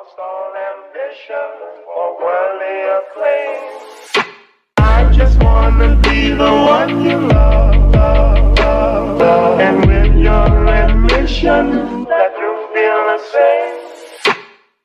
lost all ambition for worldly acclaim. I just wanna be the one you love, and with your admission that you feel the same.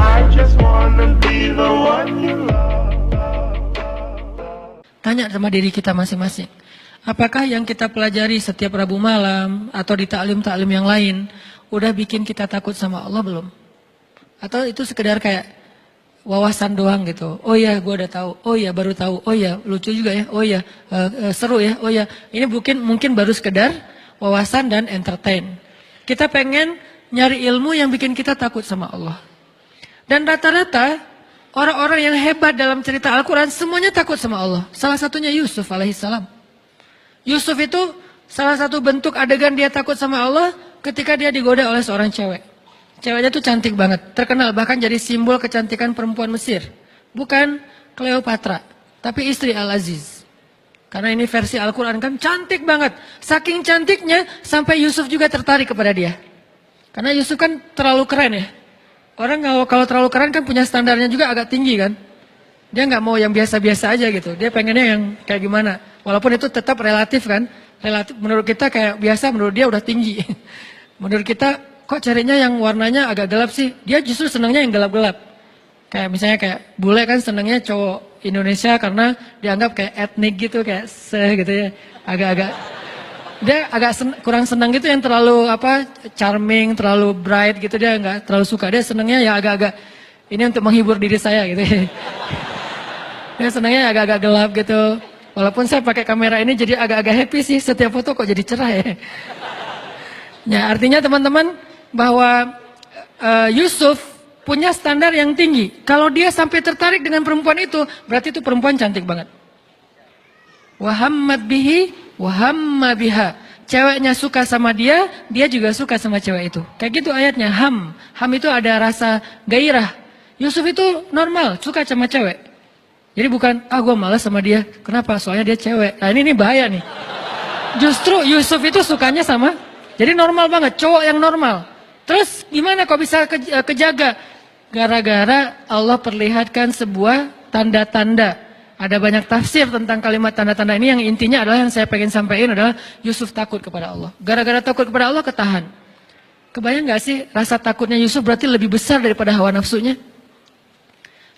I just wanna be the one you love. Tanya sama diri kita masing-masing. Apakah yang kita pelajari setiap Rabu malam atau di taklim-taklim yang lain udah bikin kita takut sama Allah belum? Atau itu sekedar kayak wawasan doang gitu. Oh ya, gue udah tahu. Oh ya, baru tahu. Oh ya, lucu juga ya. Oh ya, seru ya. Oh ya, ini mungkin baru sekedar wawasan dan entertain. Kita pengen nyari ilmu yang bikin kita takut sama Allah. Dan rata-rata orang-orang yang hebat dalam cerita Al-Quran semuanya takut sama Allah. Salah satunya Yusuf alaihissalam. Yusuf itu salah satu bentuk adegan dia takut sama Allah ketika dia digoda oleh seorang cewek. Ceweknya tuh cantik banget, terkenal bahkan jadi simbol kecantikan perempuan Mesir. Bukan Cleopatra, tapi istri Al-Aziz. Karena ini versi Al-Quran kan cantik banget. Saking cantiknya sampai Yusuf juga tertarik kepada dia. Karena Yusuf kan terlalu keren ya. Orang kalau terlalu keren kan punya standarnya juga agak tinggi kan. Dia nggak mau yang biasa-biasa aja gitu. Dia pengennya yang kayak gimana. Walaupun itu tetap relatif kan. Relatif menurut kita kayak biasa, menurut dia udah tinggi. Menurut kita kok carinya yang warnanya agak gelap sih. Dia justru senangnya yang gelap-gelap. Kayak misalnya kayak bule kan senangnya cowok Indonesia karena dianggap kayak etnik gitu, kayak gitu ya. Agak-agak dia kurang senang gitu yang terlalu charming, terlalu bright gitu, dia nggak terlalu suka. Dia senangnya ya agak-agak ini untuk menghibur diri saya gitu. Dia senangnya agak-agak gelap gitu. Walaupun saya pakai kamera ini jadi agak-agak happy sih, setiap foto kok jadi cerah ya. Ya artinya teman-teman bahwa Yusuf punya standar yang tinggi. Kalau dia sampai tertarik dengan perempuan itu, berarti itu perempuan cantik banget. Wahammad bihi wahamma biha. Ceweknya suka sama dia, dia juga suka sama cewek itu. Kayak gitu ayatnya. Ham itu ada rasa gairah. Yusuf itu normal, suka sama cewek. Jadi bukan, gue malas sama dia. Kenapa? Soalnya dia cewek. Nah ini bahaya nih. Justru Yusuf itu sukanya sama, jadi normal banget, cowok yang normal. Terus gimana kok bisa kejaga? Gara-gara Allah perlihatkan sebuah tanda-tanda. Ada banyak tafsir tentang kalimat tanda-tanda ini, yang intinya adalah yang saya pengen sampaikan adalah Yusuf takut kepada Allah. Gara-gara takut kepada Allah ketahan. Kebayang gak sih rasa takutnya Yusuf berarti lebih besar daripada hawa nafsunya?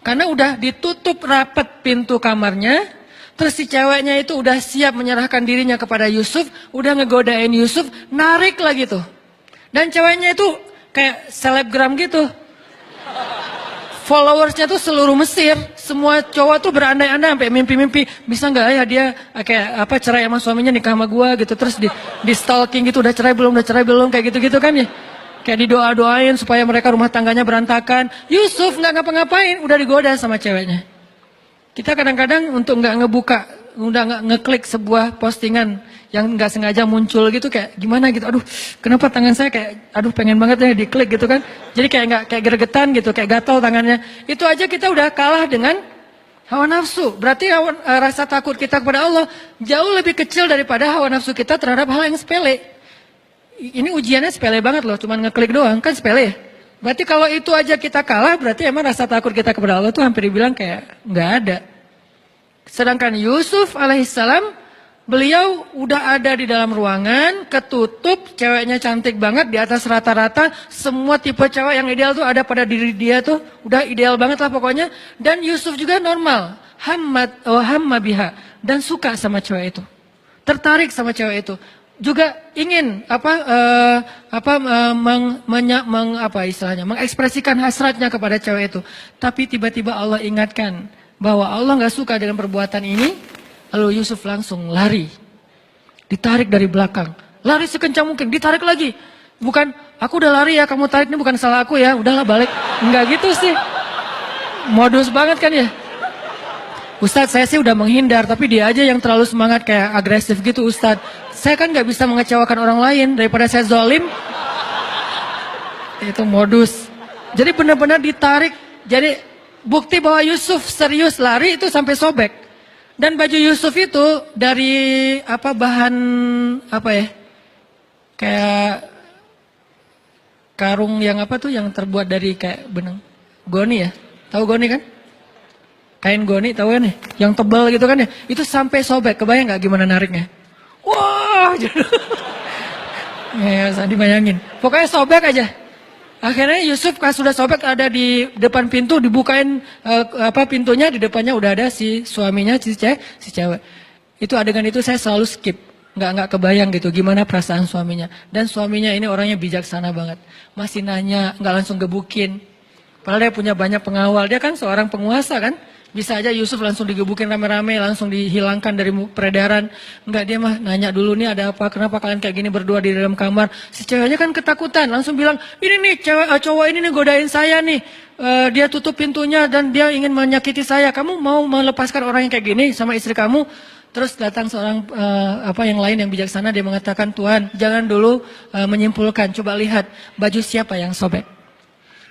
Karena udah ditutup rapat pintu kamarnya, terus si ceweknya itu udah siap menyerahkan dirinya kepada Yusuf, udah ngegodain Yusuf, narik lagi tuh. Dan ceweknya itu kayak selebgram gitu. Followersnya tuh seluruh Mesir, semua cowok tuh berandai-andai sampai mimpi-mimpi, bisa nggak ya dia kayak cerai sama suaminya, nikah sama gua gitu, terus di stalking gitu, udah cerai belum, kayak gitu-gitu kan ya. Kayak didoa-doain supaya mereka rumah tangganya berantakan. Yusuf nggak ngapa-ngapain, udah digoda sama ceweknya. Kita kadang-kadang untuk nggak ngebuka, udah nggak ngeklik sebuah postingan yang nggak sengaja muncul gitu, kayak gimana gitu. Aduh, kenapa tangan saya kayak, pengen banget ya diklik gitu kan. Jadi kayak gregetan gitu, kayak gatal tangannya. Itu aja kita udah kalah dengan hawa nafsu. Berarti rasa takut kita kepada Allah jauh lebih kecil daripada hawa nafsu kita terhadap hal yang sepele. Ini ujiannya sepele banget loh, cuman ngeklik doang, kan sepele ya. Berarti kalau itu aja kita kalah, berarti emang rasa takut kita kepada Allah tuh hampir dibilang kayak nggak ada. Sedangkan Yusuf alaihissalam, beliau udah ada di dalam ruangan, ketutup, ceweknya cantik banget, di atas rata-rata, semua tipe cewek yang ideal tuh ada pada diri dia tuh, udah ideal banget lah pokoknya. Dan Yusuf juga normal, hamma biha, dan suka sama cewek itu, tertarik sama cewek itu. Juga ingin mengekspresikan hasratnya kepada cewek itu. Tapi tiba-tiba Allah ingatkan bahwa Allah nggak suka dengan perbuatan ini. Lalu Yusuf langsung lari, ditarik dari belakang, lari sekencang mungkin, ditarik lagi. Bukan, aku udah lari ya, kamu tarik, ini bukan salah aku ya, udahlah balik. Enggak gitu sih, modus banget kan ya. Ustadz, saya sih udah menghindar, tapi dia aja yang terlalu semangat kayak agresif gitu Ustadz. Saya kan gak bisa mengecewakan orang lain, daripada saya zolim. Itu modus. Jadi benar-benar ditarik. Jadi bukti bahwa Yusuf serius lari itu sampai sobek. Dan baju Yusuf itu dari bahan kayak karung yang yang terbuat dari kayak benang. goni ya. Tahu goni kan? Kain goni tahu kan nih? Yang tebal gitu kan ya. Itu sampai sobek. Kebayang nggak gimana nariknya? Wah, ya, usah dibayangin. Pokoknya sobek aja. Akhirnya Yusuf pas sudah sobek ada di depan pintu, dibukain pintunya, di depannya udah ada si suaminya si cewek. Itu adegan itu saya selalu skip. Nggak kebayang gitu gimana perasaan suaminya. Dan suaminya ini orangnya bijaksana banget. Masih nanya, nggak langsung gebukin. Padahal dia punya banyak pengawal. Dia kan seorang penguasa kan. Bisa aja Yusuf langsung digebukin rame-rame, langsung dihilangkan dari peredaran. Enggak, dia mah nanya dulu nih ada apa, kenapa kalian kayak gini berdua di dalam kamar. Si ceweknya kan ketakutan, langsung bilang, ini nih cowok ini nih godain saya nih. Dia tutup pintunya dan dia ingin menyakiti saya. Kamu mau melepaskan orang yang kayak gini sama istri kamu? Terus datang seorang yang lain yang bijaksana, dia mengatakan, Tuhan jangan dulu menyimpulkan, coba lihat baju siapa yang sobek.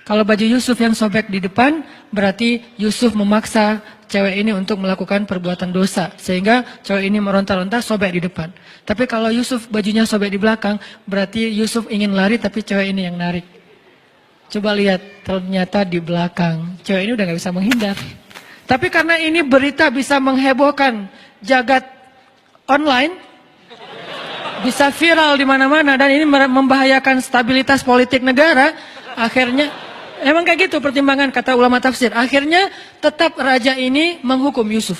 Kalau baju Yusuf yang sobek di depan, berarti Yusuf memaksa cewek ini untuk melakukan perbuatan dosa. Sehingga cewek ini meronta-ronta sobek di depan. Tapi kalau Yusuf bajunya sobek di belakang, berarti Yusuf ingin lari tapi cewek ini yang narik. Coba lihat, ternyata di belakang. Cewek ini udah gak bisa menghindar. Tapi karena ini berita bisa menghebohkan jagat online, bisa viral di mana-mana dan ini membahayakan stabilitas politik negara, akhirnya emang kayak gitu pertimbangan kata ulama tafsir. Akhirnya tetap raja ini menghukum Yusuf.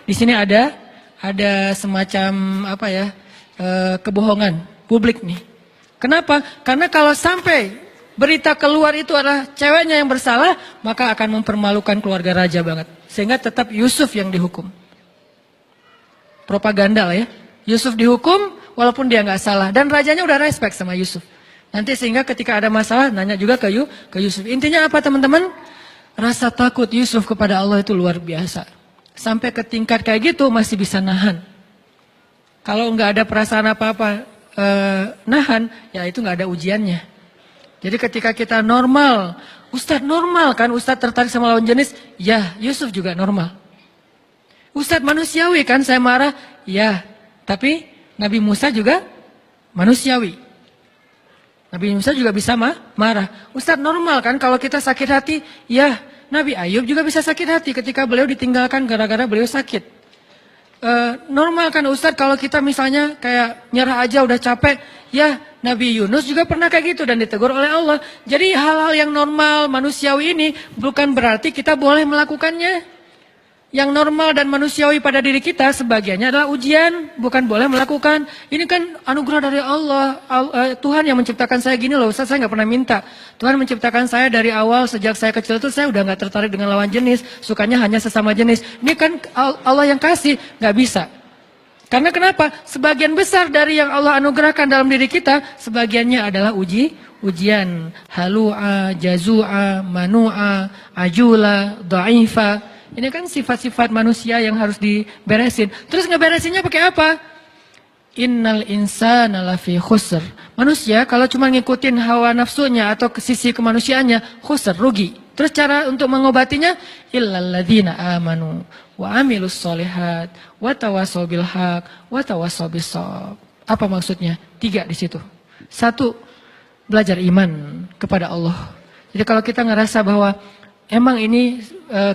Di sini ada semacam kebohongan publik nih. Kenapa? Karena kalau sampai berita keluar itu adalah ceweknya yang bersalah, maka akan mempermalukan keluarga raja banget. Sehingga tetap Yusuf yang dihukum. Propaganda lah ya. Yusuf dihukum walaupun dia nggak salah dan rajanya udah respect sama Yusuf. Nanti sehingga ketika ada masalah nanya juga ke Yusuf. Intinya apa teman-teman? Rasa takut Yusuf kepada Allah itu luar biasa. Sampai ke tingkat kayak gitu masih bisa nahan. Kalau nggak ada perasaan apa-apa nahan, ya itu nggak ada ujiannya. Jadi ketika kita normal, Ustadz normal kan? Ustadz tertarik sama lawan jenis? Ya, Yusuf juga normal. Ustadz manusiawi kan saya marah? Ya, tapi Nabi Musa juga manusiawi. Nabi Musa juga bisa marah. Ustadz normal kan kalau kita sakit hati? Ya, Nabi Ayub juga bisa sakit hati ketika beliau ditinggalkan gara-gara beliau sakit. Normal kan Ustadz kalau kita misalnya kayak nyerah aja udah capek? Ya, Nabi Yunus juga pernah kayak gitu dan ditegur oleh Allah. Jadi hal-hal yang normal manusiawi ini bukan berarti kita boleh melakukannya. Yang normal dan manusiawi pada diri kita sebagiannya adalah ujian, bukan boleh melakukan. Ini kan anugerah dari Allah. Tuhan yang menciptakan saya gini loh, saya nggak pernah minta. Tuhan menciptakan saya dari awal sejak saya kecil itu saya udah nggak tertarik dengan lawan jenis, sukanya hanya sesama jenis. Ini kan Allah yang kasih, nggak bisa. Karena kenapa? Sebagian besar dari yang Allah anugerahkan dalam diri kita, sebagiannya adalah ujian. Halu'a, jazu'a, manu'a, ajula, dha'ifa. Ini kan sifat-sifat manusia yang harus diberesin. Terus ngeberesinnya pakai apa? Innal insana lafi khusr. Manusia kalau cuma ngikutin hawa nafsunya atau ke sisi kemanusiaannya, khusr, rugi. Terus cara untuk mengobatinya? Illalladzina amanu wa amilus solihat wa tawasaw bil haq wa tawasaw bis shawab. Apa maksudnya? 3 di situ. 1, belajar iman kepada Allah. Jadi kalau kita ngerasa bahwa emang ini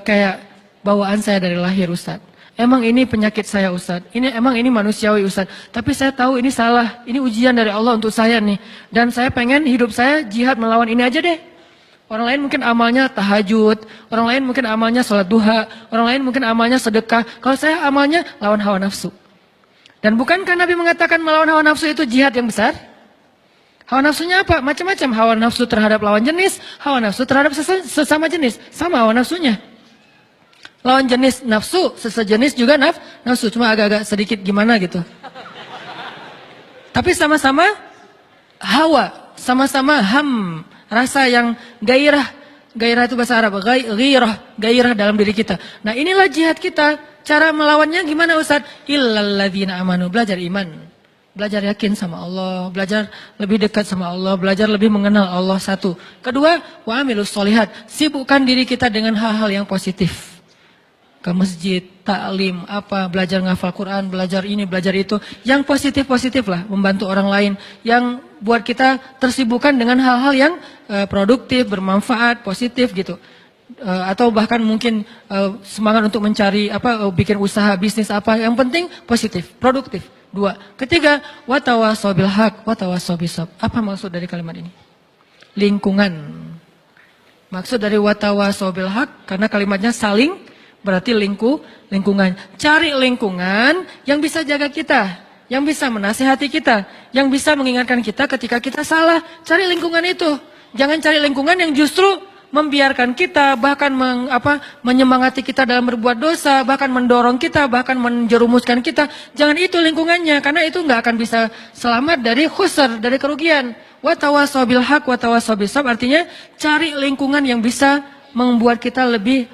kayak bawaan saya dari lahir Ustadz. Emang ini penyakit saya Ustadz. Emang ini manusiawi Ustadz. Tapi saya tahu ini salah. Ini ujian dari Allah untuk saya nih. Dan saya pengen hidup saya jihad melawan ini aja deh. Orang lain mungkin amalnya tahajud. Orang lain mungkin amalnya sholat duha. Orang lain mungkin amalnya sedekah. Kalau saya amalnya lawan hawa nafsu. Dan bukankah Nabi mengatakan melawan hawa nafsu itu jihad yang besar? Hawa nafsunya apa? Macam-macam. Hawa nafsu terhadap lawan jenis. Hawa nafsu terhadap sesama jenis. Sama hawa nafsunya. Lawan jenis nafsu, sesejenis juga nafsu, cuma agak-agak sedikit gimana gitu. Tapi sama-sama hawa, sama-sama rasa yang gairah. Gairah itu bahasa Arab, gairah dalam diri kita. Nah inilah jihad kita. Cara melawannya gimana Ustaz? Illalladzina amanu, belajar iman. Belajar yakin sama Allah, belajar lebih dekat sama Allah, belajar lebih mengenal Allah, 1. Kedua, wa amilus solihat, sibukkan diri kita dengan hal-hal yang positif. Ke masjid, taklim, belajar ngafal Quran, belajar ini, belajar itu. Yang positif-positif lah, membantu orang lain. Yang buat kita tersibukkan dengan hal-hal yang produktif, bermanfaat, positif gitu. atau bahkan mungkin semangat untuk mencari bikin usaha bisnis apa, yang penting positif, produktif. 2. Ketiga, watawasau bil haq watawasau bisabr. Apa maksud dari kalimat ini? Lingkungan. Maksud dari watawasau bil haq karena kalimatnya saling, berarti lingkungan. Cari lingkungan yang bisa jaga kita, yang bisa menasihati kita, yang bisa mengingatkan kita ketika kita salah. Cari lingkungan itu. Jangan cari lingkungan yang justru membiarkan kita, bahkan menyemangati kita dalam berbuat dosa, bahkan mendorong kita, bahkan menjerumuskan kita. Jangan itu lingkungannya, karena itu nggak akan bisa selamat dari khusr, dari kerugian. Watawasau bil haq watawasau bisabr artinya cari lingkungan yang bisa membuat kita lebih